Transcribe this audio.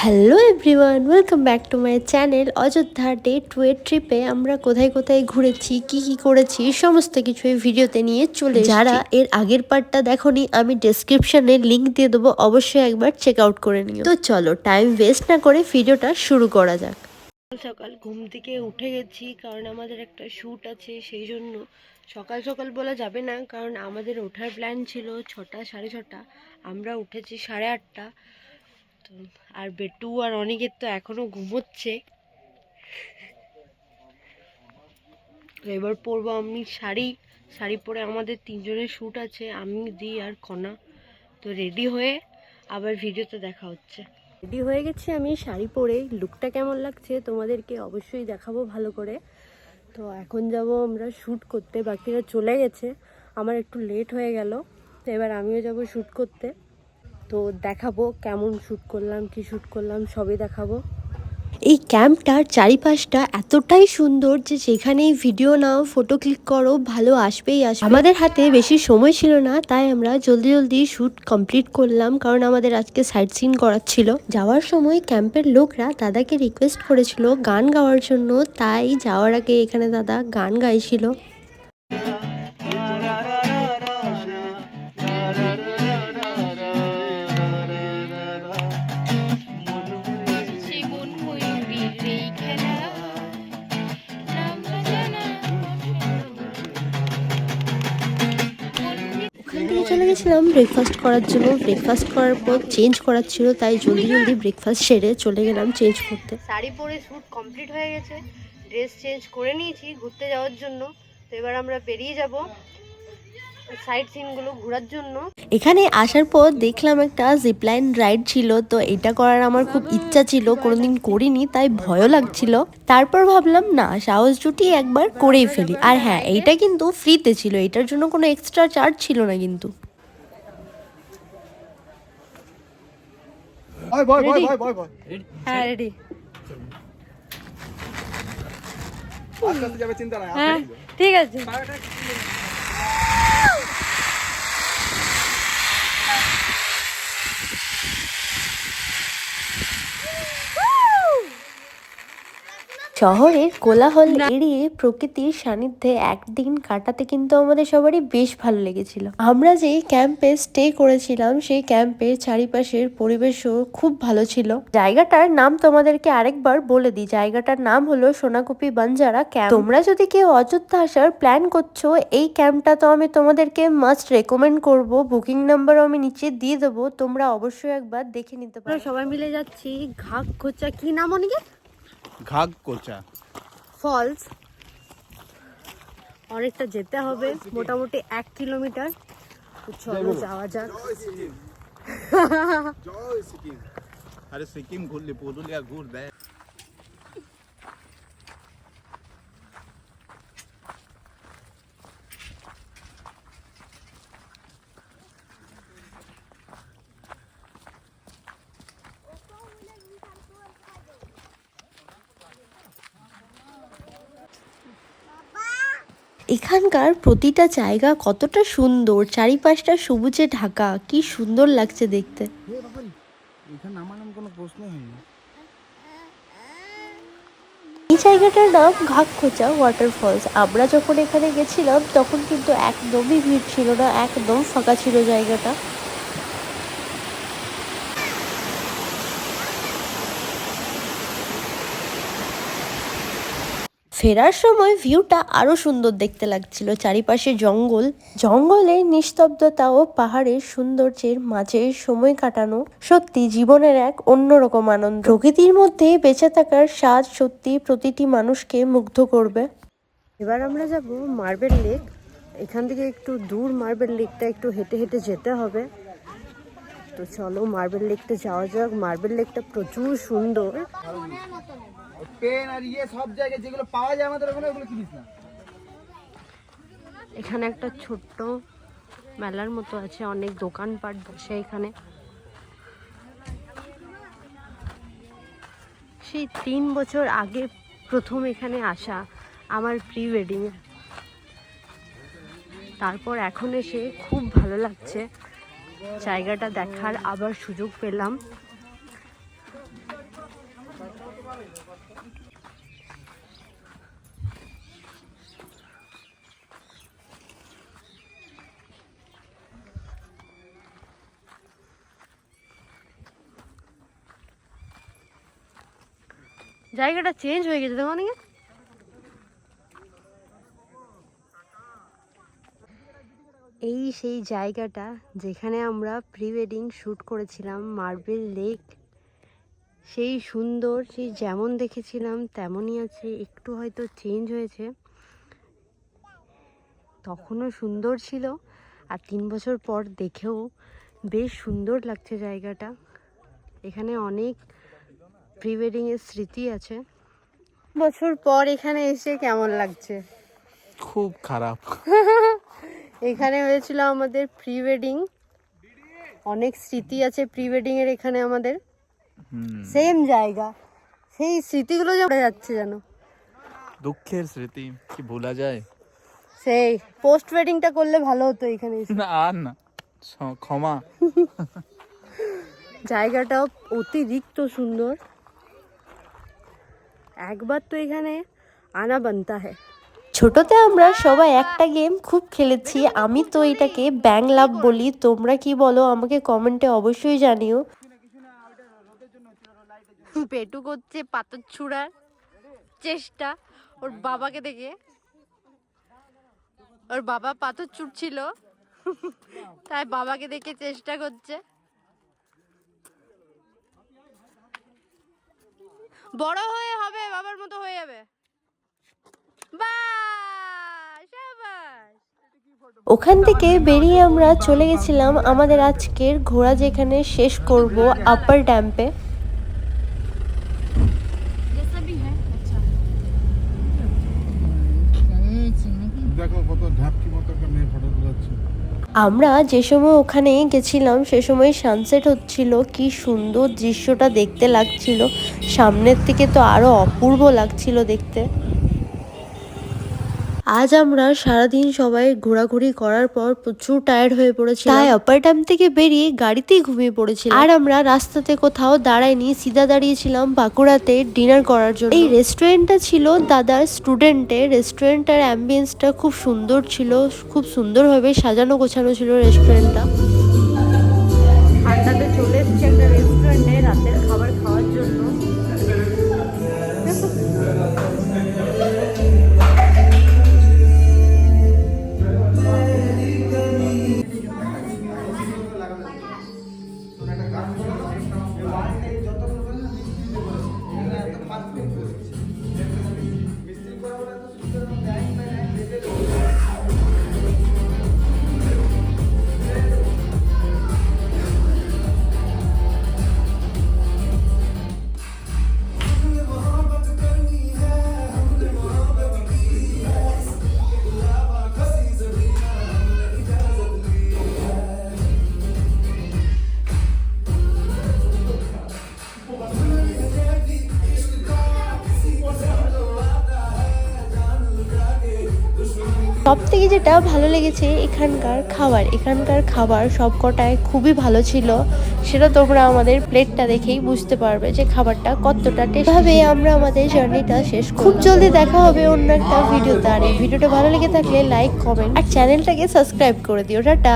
Hello everyone, welcome back to my channel. Ayodhya day 2 এর ট্রিপে আমরা কোথায় কোথায় ঘুরেছি, কি কি করেছি সমস্ত কিছু এই ভিডিওতে নিয়ে চলে এসেছি। যারা এর আগের পার্টটা দেখোনি, আমি ডেসক্রিপশনে লিংক দিয়ে দেবো, অবশ্যই একবার চেক আউট করে নিও। তো চলো টাইম ওয়েস্ট না করে ভিডিওটা শুরু করা যাক। সকাল ঘুম থেকে উঠে গেছি, কারণ আমাদের একটা শ্যুট আছে, সেই জন্য সকাল সকাল বলা যাবে না, কারণ আমাদের ওঠার প্ল্যান ছিল 6টা 6:30। আমরা উঠেছি 8:30। তো আর বেটু আর অনেকের তো এখনো ঘুমোচ্ছে। এবার পরবো আমি শাড়ি পরে। আমাদের 3জনের শ্যুট আছে, আমি, দি আর কণা। তো রেডি হয়ে আবার ভিডিওতে দেখা হচ্ছে। রেডি হয়ে গেছি আমি শাড়ি পরে। লুকটা কেমন লাগছে তোমাদেরকে অবশ্যই দেখাবো ভালো করে। তো এখন যাব আমরা শ্যুট করতে, বাকিরা চলে গেছে, আমার একটু লেট হয়ে গেল। তো এবার আমিও যাব শ্যুট করতে। তো দেখাবো কেমন শ্যুট করলাম, কি শ্যুট করলাম সবই দেখাবো। এই ক্যাম্পটার চারিপাশটা এতটাই সুন্দর যে যেখানেই ভিডিও নাও, ফটো ক্লিক করো, ভালো আসবেই আসবে। আমাদের হাতে বেশি সময় ছিল না, তাই আমরা জলদি জলদি শ্যুট কমপ্লিট করলাম, কারণ আমাদের আজকে সাইট সিন করার ছিল। যাওয়ার সময় ক্যাম্পের লোকরা দাদাকে রিকোয়েস্ট করেছিল গান গাওয়ার জন্য, তাই যাওয়ার আগে এখানে দাদা গান গাইছিল। চলে গেছিলাম ব্রেকফাস্ট করার জন্য। ব্রেকফাস্ট করার পর চেঞ্জ করার ছিল, তাই জলদি জলদি ব্রেকফাস্ট সেরে চলে গেলাম চেঞ্জ করতে। শাড়ি পরে শ্যুট কমপ্লিট হয়ে গেছে, ড্রেস চেঞ্জ করে নিয়েছি ঘুরতে যাওয়ার জন্য। তো এবার আমরা বেরিয়ে যাব সাইট সিনগুলো ঘোরার জন্য। এখানে আসার পর দেখলাম একটা জিপলাইন রাইড ছিল, তো এটা করার আমার খুব ইচ্ছা ছিল, কোনোদিন করিনি, তাই ভয়ও লাগছিল। তারপর ভাবলাম না, সাহস জুটিয়ে একবার করেই ফেলি। আর হ্যাঁ, এইটা কিন্তু ফ্রিতে ছিল, এটার জন্য কোনো এক্সট্রা চার্জ ছিল না কিন্তু। হ্যাঁ রেডি। হ্যাঁ ঠিক আছে। শহরের কোলাহল এড়িয়ে প্রকৃতির সান্নিধ্যে একদিন কাটাতে কিন্তু আমাদের সবারই বেশ ভালো লেগেছিল। আমরা যে ক্যাম্পে স্টে করেছিলাম, সেই ক্যাম্পের চারিপাশের পরিবেশও খুব ভালো ছিল। জায়গাটার নাম তোমাদেরকে আরেকবার বলে দিই, জায়গাটার নাম হলো সোনাকুপি বাঞ্জারা ক্যাম্প। তোমরা যদি কেউ অযোধ্যা আসার প্ল্যান করছো, এই ক্যাম্পটা তো আমি তোমাদেরকে মাস্ট রেকমেন্ড করব। বুকিং নাম্বারও আমি নিচে দিয়ে দেবো, তোমরা অবশ্যই একবার দেখে নিতে পারো। সবাই মিলে যাচ্ছি ঘাগকোচা, কি নাম অনেকে, ঘাগকোচা ফলস। অনেকটা যেতে হবে, মোটামুটি 1 কিলোমিটার। চলো যাওয়া যাক। আরে সিকিম ঘুরলি, পুরুলিয়া ঘুর দেয়। এখানকার প্রতিটা জায়গা কতটা সুন্দর, চারিপাশটা সবুজে ঢাকা, কি সুন্দর লাগছে দেখতে। এই জায়গাটার নাম ঘাগকোচা ওয়াটারফলস। আমরা যখন এখানে গেছিলাম তখন কিন্তু একদমই ভিড় ছিল না, একদম ফাঁকা ছিল জায়গাটা। ফেরার সময় ভিউটা আরো সুন্দর দেখতে লাগছিল, চারিপাশে জঙ্গল, জঙ্গলের নিস্তব্ধতা ও পাহাড়ের সৌন্দর্যের মাঝে সময় কাটানো সত্যি জীবনের এক অন্যরকম আনন্দ। প্রকৃতির মধ্যে বেঁচে থাকার স্বাদ সত্যি প্রতিটি মানুষকে মুগ্ধ করবে। এবার আমরা যাব মার্বেল লেক। এখান থেকে একটু দূর মার্বেল লেকটা, একটু হেঁটে হেঁটে যেতে হবে। তো চলো মার্বেল লেকটা যাওয়া যাক। মার্বেল লেকটা প্রচুর সুন্দর। পেন আর সব জায়গায় যেগুলো পাওয়া যায় আমাদের ওখানে, ওগুলো কিনিস না। এখানে একটা ছোট্ট মেলার মতো আছে, অনেক দোকানপাট বসে এখানে। সেই 3 বছর আগে প্রথম এখানে আসা আমার প্রি ওয়েডিংয়ে। তারপর এখন এসে খুব ভালো লাগছে, জায়গাটা দেখার আবার সুযোগ পেলাম। জায়গাটা চেঞ্জ হয়ে গেছে দেখো না। এই সেই জায়গাটা যেখানে আমরা প্রি ওয়েডিং শ্যুট করেছিলাম, মার্বেল লেক। সেই সুন্দর, সেই যেমন দেখেছিলাম তেমনই আছে, একটু হয়তো চেঞ্জ হয়েছে। তখনও সুন্দর ছিল, আর 3 বছর পর দেখেও বেশ সুন্দর লাগছে জায়গাটা। এখানে অনেক প্রি ওয়েডিংয়ের স্মৃতি আছে। বছর পর এখানে এসে কেমন লাগছে? খুব খারাপ। এখানে হয়েছিল আমাদের প্রি ওয়েডিং, অনেক স্মৃতি আছে প্রি ওয়েডিং এর এখানে আমাদের। সেম জায়গা, সেই স্মৃতিগুলো যে উড়ে যাচ্ছে যেন। দুঃখের স্মৃতি কি ভোলা যায়? সেই পোস্ট ওয়েডিংটা করলে ভালো হতো এখানে এসে। না আর না, ক্ষমা। জায়গাটাও অতিরিক্ত সুন্দর, একবার তো এখানে আনা বানতা হ্যায়। ছোটতে আমরা সবাই একটা গেম খুব খেলেছি, আমি তো এটাকে ব্যাং লাভ বলি, তোমরা কি বলো আমাকে কমেন্টে অবশ্যই জানিও। পেটু করছে পাথর ছুঁড়ার চেষ্টা ওর বাবাকে দেখে, ওর বাবা পাথর ছুটছিল তাই বাবাকে দেখে চেষ্টা করছে। বড় হয়ে হবে বাবার মতো হয়ে যাবে। ওখান থেকে বেরিয়ে আমরা চলে গেছিলাম আমাদের আজকের ঘোরা যেখানে শেষ করব, আপার ড্যাম্পে। দেখো কত ঝাপকি মতো একটা মেয়ে ফটো তোলাচ্ছে। আমরা যে সময় ওখানে গেছিলাম সে সময় সানসেট হচ্ছিল, কি সুন্দর দৃশ্যটা দেখতে লাগছিল। সামনের থেকে তো আরো অপূর্ব লাগছিল দেখতে। আজ আমরা সারাদিন সবাই ঘোরাঘুরি করার পর প্রচুর টায়ার্ড হয়ে পড়েছি, তাই আপার ড্যাম থেকে বেরিয়ে গাড়িতেই ঘুমিয়ে পড়েছিলাম। আর আমরা রাস্তাতে কোথাও দাঁড়াইনি, সিধা দাঁড়িয়েছিলাম বাঁকুড়াতে ডিনার করার জন্য। এই রেস্টুরেন্টটা ছিল দাদার স্টুডেন্টের। রেস্টুরেন্টটার অ্যাম্বিয়েন্সটা খুব সুন্দর ছিল, খুব সুন্দরভাবে সাজানো গোছানো ছিল রেস্টুরেন্টটা। ঠান্ডাতে চলে এসেছি একটা রেস্টুরেন্টে রাতের খাবার খাওয়ার জন্য। সব থেকে যেটা ভালো লেগেছে এখানকার খাবার সবকটাই খুবই ভালো ছিল। সেটা তোমরা আমাদের প্লেটটা দেখেই বুঝতে পারবে যে খাবারটা কতটা টেস্টি। ভাবে আমরা আমাদের জার্নিটা শেষ করব। খুব জলদি দেখা হবে অন্য একটা ভিডিওতে। আর এই ভিডিওটা ভালো লেগে থাকলে লাইক, কমেন্ট আর চ্যানেলটাকে সাবস্ক্রাইব করে দিও। টাটা।